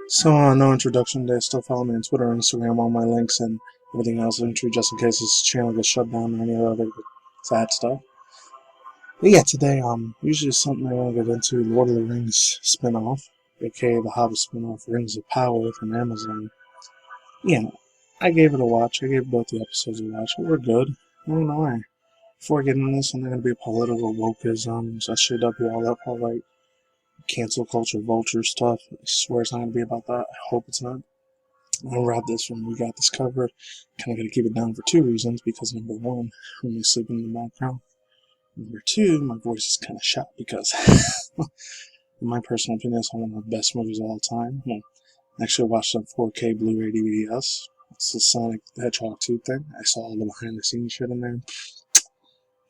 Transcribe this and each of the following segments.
So, no introduction today. Still follow me on Twitter and Instagram, all my links and everything else entry just in case this channel gets shut down or any other sad stuff. But yeah, today, usually something I want to get into, Lord of the Rings spinoff, aka the Hobbit spinoff, Rings of Power from Amazon. Yeah, I gave it a watch. I gave both the episodes a watch. They were good. I don't know why. Before I get into this, I'm not going to be political, wokeism, SJW, all that all right. Cancel culture, vulture stuff. I swear it's not going to be about that. I hope it's not. I'll wrap this from We Got This Covered. Kind of got to keep it down for two reasons. Because number one, I'm going to sleep in the background. Number two, my voice is kind of shot because, in my personal opinion, it's one of the best movies of all time. Well, actually, I watched it on 4K Blu-ray DVDs. It's the Sonic the Hedgehog 2 thing. I saw all the behind-the-scenes shit in there.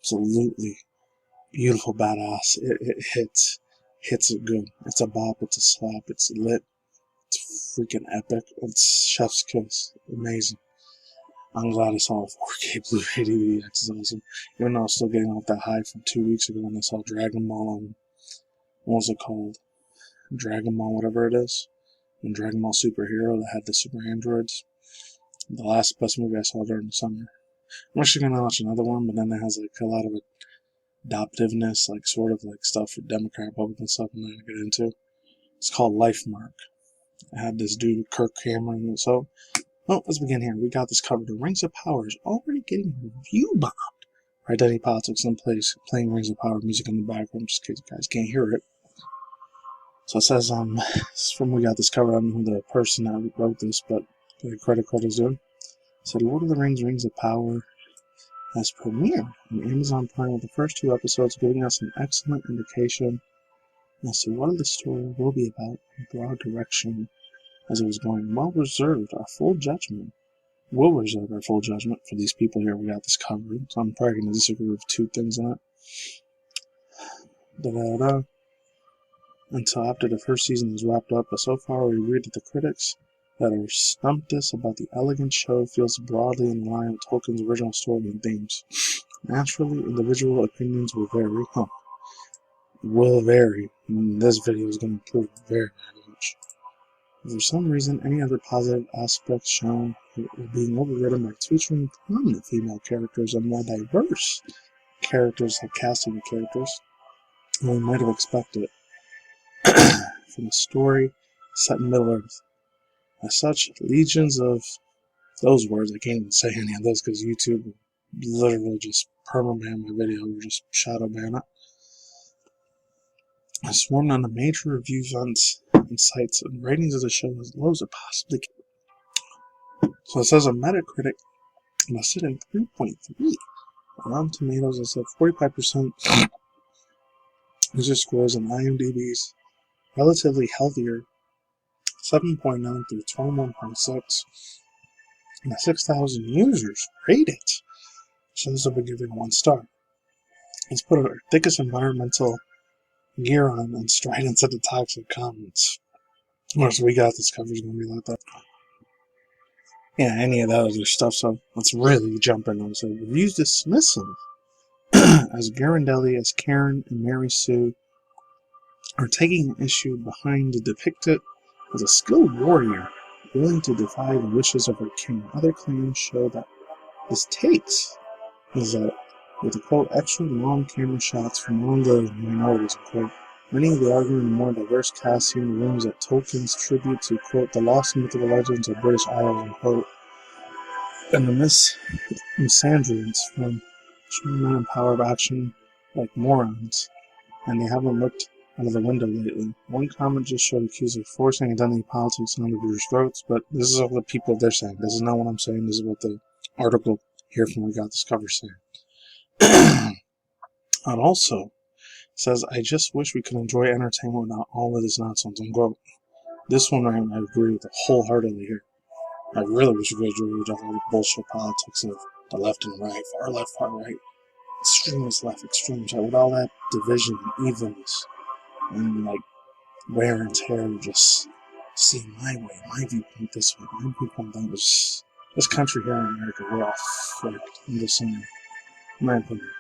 Absolutely beautiful, badass. It hits it good. It's a bop. It's a slap. It's lit. It's freaking epic. It's chef's kiss. Amazing. I'm glad I saw a 4K Blu-ray DVD. That's awesome. Even though I was still getting off that high from 2 weeks ago when I saw Dragon Ball and what was it called? Dragon Ball, whatever it is. And Dragon Ball Superhero that had the super androids. The last best movie I saw during the summer. I'm actually gonna watch another one, but then it has like a lot of adoptiveness, like sort of like stuff for Democrat, Republican stuff I'm not gonna get into. It's called Life Mark. I had this dude, Kirk Cameron, so well, let's begin here. We got this covered. The Rings of Power is already getting review bombed. Identity politics in place, playing Rings of Power music in the background, just in case you guys can't hear it. So it says, it's from We Got This Covered. I don't know who the person that wrote this, but the credit is doing. It said, Lord of the Rings, Rings of Power has premiered on Amazon Prime with the first 2 episodes giving us an excellent indication as to what the story will be about in broad direction as it was going. We'll reserve our full judgment for these people here. We got this covered, so I'm probably going to disagree with 2 things on it. Until after the first season is wrapped up, but so far we read that the critics that are stumped us about the elegant show feels broadly in line with Tolkien's original story and themes. Naturally, individual opinions will vary. This video is going to prove very much. For some reason, any other positive aspects shown are being overridden by featuring prominent female characters and more diverse characters like casting the characters than we might have expected from a story set in Middle-earth. As such, legions of those words, I can't even say any of those because YouTube literally just permaban my video or just shadow ban it. I swarmed on the major review sites and ratings of the show as low as it possibly can. So it says a Metacritic must sit in 3.3. Rotten Tomatoes is at 45%. User scores and IMDb's relatively healthier 7.9 through 21.6. And 6,000 users rate it. So this will be given 1 star. Let's put our thickest environmental gear on and stride into the toxic comments. Of course, We Got This cover is going to be like that. Yeah, any of that other stuff, so let's really jump in. So reviews dismissive as Garandelli as Karen and Mary Sue are taking an issue behind depicted as a skilled warrior willing to defy the wishes of her king. Other claims show that this takes is that with the quote extra long camera shots from among the minorities, quote, many of the arguing the more diverse casting rooms at Tolkien's tribute to quote the lost mythical legends of British Isles, unquote, and the misandrins from showing men in power of action like morons, and they haven't looked out of the window lately. One comment just showed accused of forcing identity politics onto viewers' throats, but this is all the people they're saying. This is not what I'm saying. This is what the article here from We Got This Cover saying. And also says, I just wish we could enjoy entertainment without all of this nonsense. Unquote. This one I agree with wholeheartedly here. I really wish we could enjoy without all the bullshit politics of the left and right, far left, far right, extremist left, extremist right, with all that division and evilness and like wear and tear, just see my way, my viewpoint this way, my viewpoint that was. This country here in America, we're all fucked. I'm just saying, in my opinion.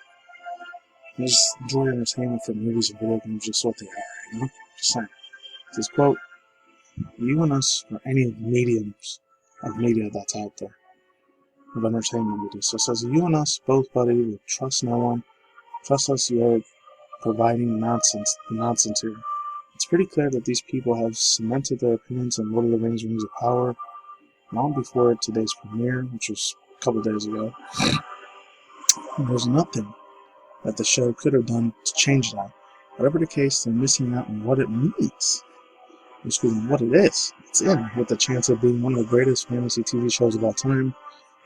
I just enjoy entertainment from movies and video games, just what they are, you know? Just saying. This quote, You and us, or any mediums of media that's out there, of entertainment media. So it says, you and us both, buddy, we trust no one. Trust us, you're providing nonsense here. It's pretty clear that these people have cemented their opinions on Lord of the Rings: Rings of Power long before today's premiere, which was a couple days ago. And there's nothing that the show could have done to change that. Whatever the case, they're missing out on what it means. Excuse me, what it is. It's in, with the chance of being one of the greatest fantasy TV shows of all time.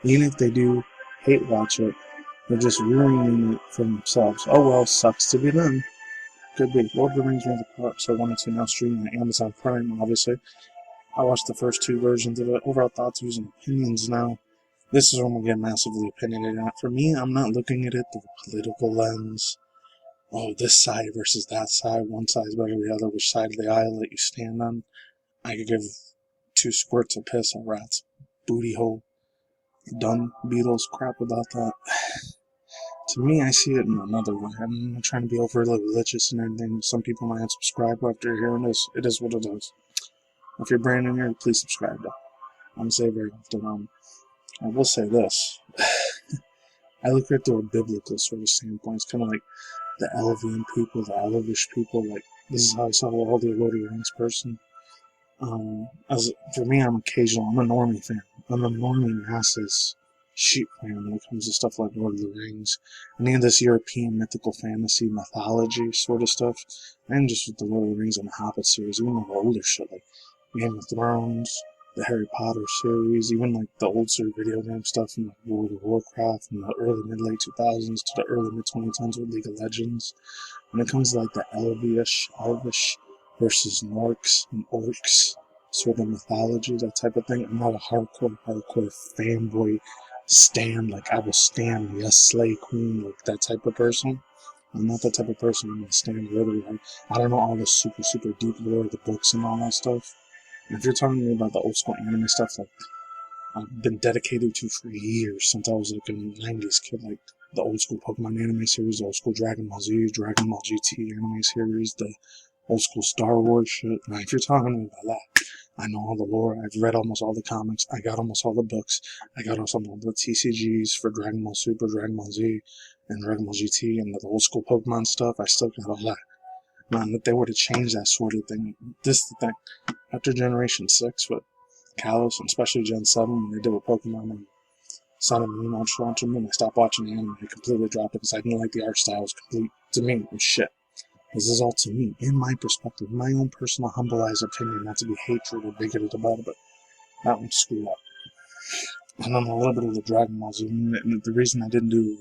Even if they do hate watch it, they're just ruining it for themselves. Oh well, sucks to be them. Could be. Lord of the Rings: Rings of Power episode 1 and 2 now streaming on Amazon Prime, obviously. I watched the first 2 versions of it. Overall thoughts, views, and opinions now. This is where I'm going to get massively opinionated on. For me, I'm not looking at it through a political lens. Oh, this side versus that side. One side's better than the other. Which side of the aisle that you stand on? I could give 2 squirts of piss a rat's booty hole. Done Beatles crap about that. To me, I see it in another way. I'm not trying to be overly religious and everything. Some people might unsubscribe after hearing this. It is what it is. If you're brand new here, please subscribe though. I'm gonna say it very often. I will say this. I look at it through a biblical sort of standpoint. It's kind of like the Elvian people, the Elvish people. Like, this is how I saw all the Lord of the Rings person. For me, I'm occasional. I'm a normie fan. I'm a normie masses sheep fan when it comes to stuff like Lord of the Rings. Any of this European mythical fantasy, mythology sort of stuff. And just with the Lord of the Rings and the Hobbit series, even the older shit like Game of Thrones, the Harry Potter series, even like the old sort of video game stuff from like World of Warcraft from the early mid-late 2000s to the early mid-2010s with League of Legends. When it comes to like the Elvish versus Norks and Orcs sort of mythology, that type of thing, I'm not a hardcore fanboy stand, like I will stand, yes, slay queen, like that type of person. I'm not that type of person. I'm gonna stand literally. Like, I don't know all the super deep lore of the books and all that stuff. And if you're talking to me about the old school anime stuff, like I've been dedicated to for years since I was like a 90s kid, like the old school Pokemon anime series, the old school Dragon Ball Z, Dragon Ball GT anime series, the old school Star Wars shit. Now, if you're talking to me about that, I know all the lore. I've read almost all the comics. I got almost all the books. I got some of the TCGs for Dragon Ball Super, Dragon Ball Z, and Dragon Ball GT, and the old school Pokemon stuff. I still got all that. Man, if they were to change that sort of thing, this is the thing. After Generation 6 with Kalos, and especially Gen 7, when they did with Pokemon and Sun and Moon Ultra Moon, I stopped watching the anime. I completely dropped it because I didn't like the art style. It was complete, to me, it was shit. This is all to me, in my perspective, my own personal humbleized opinion, not to be hatred or bigoted about it, but that one's screwed up. And then a little bit of the Dragon Ball Z, and the reason I didn't do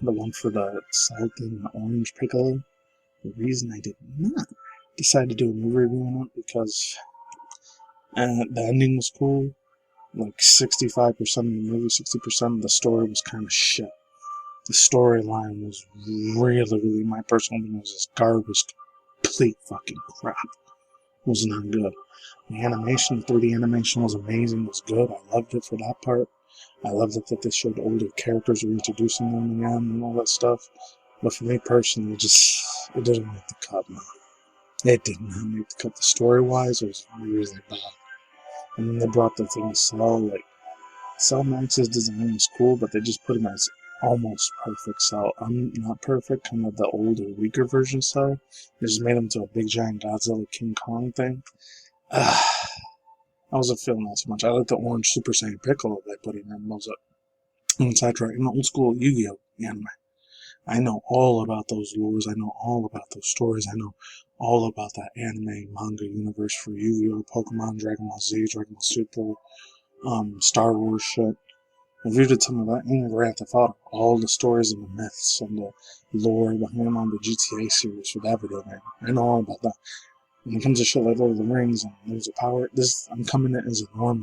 the one for the South and the Orange Piccolo, the reason I did not decide to do a movie review on it, because the ending was cool. Like 65% of the movie, 60% of the story was kind of shit. The storyline was really, my personal opinion was just garbage, complete fucking crap. It was not good. The animation, the 3D animation was amazing, it was good. I loved it for that part. I loved it that they showed older characters, reintroducing them again and all that stuff. But for me personally, it didn't make the cut, man. It did not make the cut. The story-wise, it was really bad. And then they brought the thing to Cell, like, Cell Max's design was cool, but they just put him as almost perfect Cell. I'm not perfect, kind of the older, weaker version Cell. They just made him to a big giant Godzilla King Kong thing. I wasn't feeling that so much. I like the orange Super Saiyan Piccolo they put in there. And sidetrack, in the old school Yu-Gi-Oh! Anime. I know all about those lures. I know all about those stories. I know all about that anime manga universe for Yu-Gi-Oh!, Pokemon, Dragon Ball Z, Dragon Ball Super, Star Wars shit. If you did some of that, even Grand Theft Auto, all the stories and the myths and the lore behind on the GTA series for that video game. I know all about that. When it comes to shit like Lord of the Rings and Rings of Power, I'm coming in as a normie,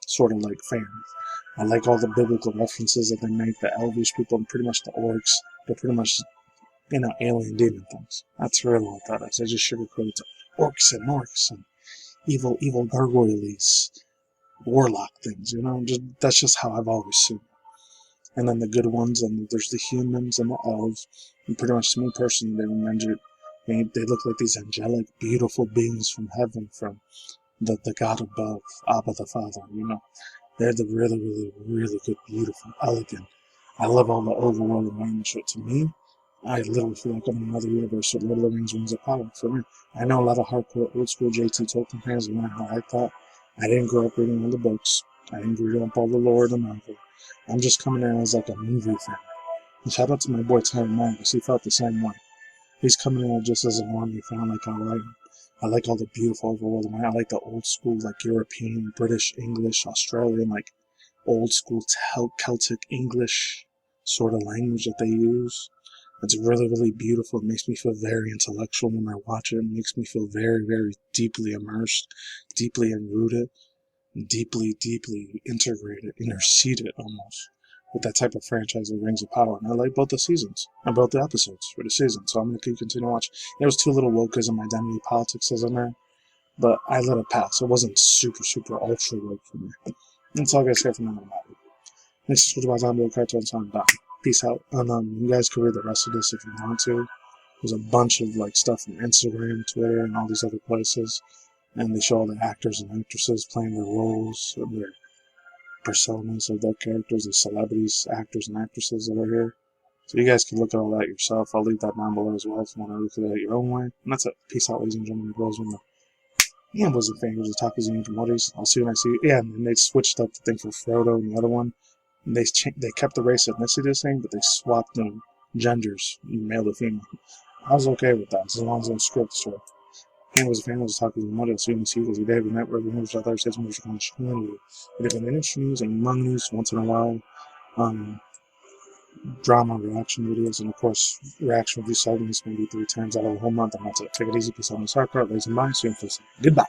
sort of like fan. I like all the biblical references that they make, the Elvish people, and pretty much the orcs. They're pretty much, alien demon things. That's really what that is. I just sugarcoat it to orcs and evil gargoyles, warlock things, that's just how I've always seen it. And then the good ones, and there's the humans and the elves, and pretty much to me personally, they They look like these angelic, beautiful beings from heaven, from the God above, Abba the Father, you know. They're the really, really, really good, beautiful, elegant. I love all the overworld environment shit. To me, I literally feel like I'm in another universe with Lord of the Rings, Rings of Power. For me, I know a lot of hardcore, old school JT Tolkien fans, and how I thought. I didn't grow up reading all the books. I didn't grow up all the lore of the novel. I'm just coming in as like a movie fan. And shout out to my boy Terry Magus, he felt the same way. He's coming in just as a normie fan, like how I am. I like all the beautiful overworld. I like the old school, like European, British, English, Australian, like old school Celtic English sort of language that they use. It's really, really beautiful. It makes me feel very intellectual when I watch it. It makes me feel very, very deeply immersed, deeply enrooted, deeply, deeply integrated, interceded almost with that type of franchise of Rings of Power. And I like both the seasons, and both the episodes for the season. So I'm going to continue to watch. There was too little wokeism, identity politics as in there, but I let it pass. It wasn't super, super ultra woke for me. That's all I guys care from now on. Next is about Zombie Cartoon Song. Peace out. And you guys can read the rest of this if you want to. There's a bunch of like stuff from Instagram, Twitter, and all these other places. And they show all the actors and actresses playing their roles and their personas of their characters, the celebrities, actors, and actresses that are here. So you guys can look at all that yourself. I'll leave that down below as well if you want to look at it your own way. And that's it. Peace out, ladies and gentlemen, girls, women, and boys and fingers, the Takis and promoters. I'll see you when I see you. Yeah, and they switched up the thing for Frodo and the other one. And they kept the race ethnicity thing, but they swapped the genders, male to female. I was okay with that, as long as it was script, so. And was a fan of the Takis and promoters. So you can see because we have a network of movies out there, says movies on the community. We have an industry news and manga news once in a while. Drama reaction videos, and of course, reaction review segments maybe 3 times out of the whole month. And that's it. Take it easy, peace out, and Sakura, raise and bye, see you in person. Goodbye.